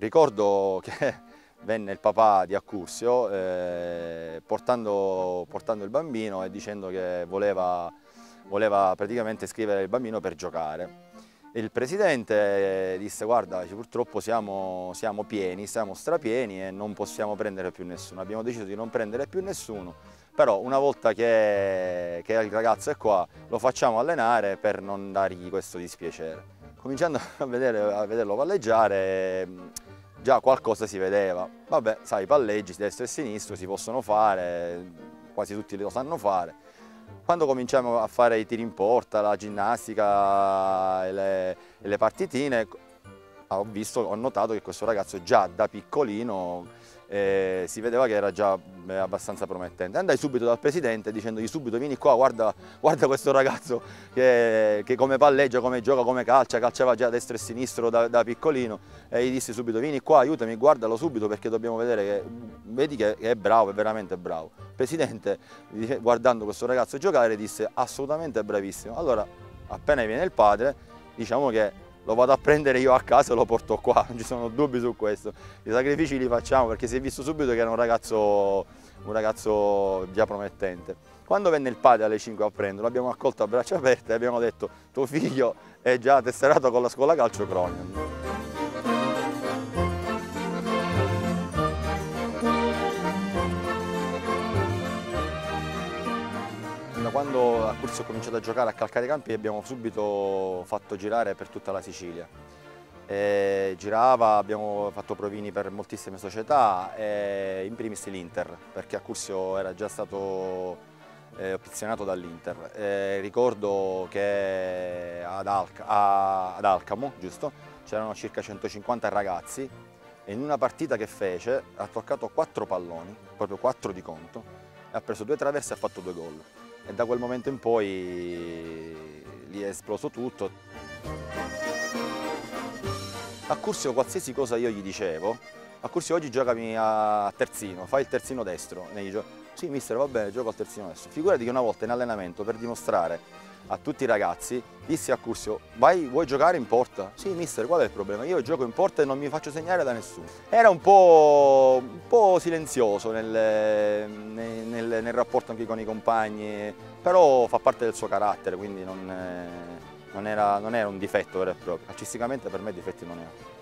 Ricordo che venne il papà di Accursio portando il bambino e dicendo che voleva praticamente iscrivere il bambino per giocare. Il presidente disse: guarda, purtroppo siamo pieni, siamo strapieni e non possiamo prendere più nessuno. Abbiamo deciso di non prendere più nessuno, però una volta che il ragazzo è qua lo facciamo allenare per non dargli questo dispiacere. Cominciando a vederlo palleggiare, già qualcosa si vedeva. Vabbè, sai, i palleggi destra e sinistro si possono fare, quasi tutti lo sanno fare. Quando cominciamo a fare i tiri in porta, la ginnastica e le partitine, ho notato che questo ragazzo già da piccolino si vedeva che era già abbastanza promettente. Andai subito dal presidente dicendogli subito: vieni qua, guarda questo ragazzo che come palleggia, come gioca, come calciava già a destra e a sinistro da piccolino, e gli dissi subito: vieni qua, aiutami, guardalo subito perché dobbiamo vedere vedi che è bravo, è veramente bravo. Il presidente, guardando questo ragazzo giocare, disse: assolutamente bravissimo. Allora, appena viene il padre, diciamo che lo vado a prendere io a casa e lo porto qua, non ci sono dubbi su questo. I sacrifici li facciamo perché si è visto subito che era un ragazzo già promettente. Quando venne il padre alle 5 a prenderlo, l'abbiamo accolto a braccia aperte e abbiamo detto: tuo figlio è già tesserato con la scuola calcio Cronion. Da quando Accursio ha cominciato a giocare a calcare i campi abbiamo subito fatto girare per tutta la Sicilia. Girava, abbiamo fatto provini per moltissime società, in primis l'Inter, perché Accursio era già stato opzionato dall'Inter. Ricordo che ad Alcamo, giusto, c'erano circa 150 ragazzi e in una partita che fece ha toccato 4 palloni, proprio 4 di conto, e ha preso 2 traverse e ha fatto 2 gol. E da quel momento in poi lì è esploso tutto. Accursio, qualsiasi cosa io gli dicevo: Accursio, oggi giocami a terzino, fai il terzino destro. Sì mister, va bene, gioco al terzino destro. Figurati che una volta in allenamento, per dimostrare a tutti i ragazzi, dissi a Accursio: vuoi giocare in porta? Sì mister, qual è il problema? Io gioco in porta e non mi faccio segnare da nessuno. Era un po' silenzioso nel rapporto anche con i compagni, però fa parte del suo carattere, quindi non era un difetto vero e proprio. Calcisticamente per me difetti non ne ha.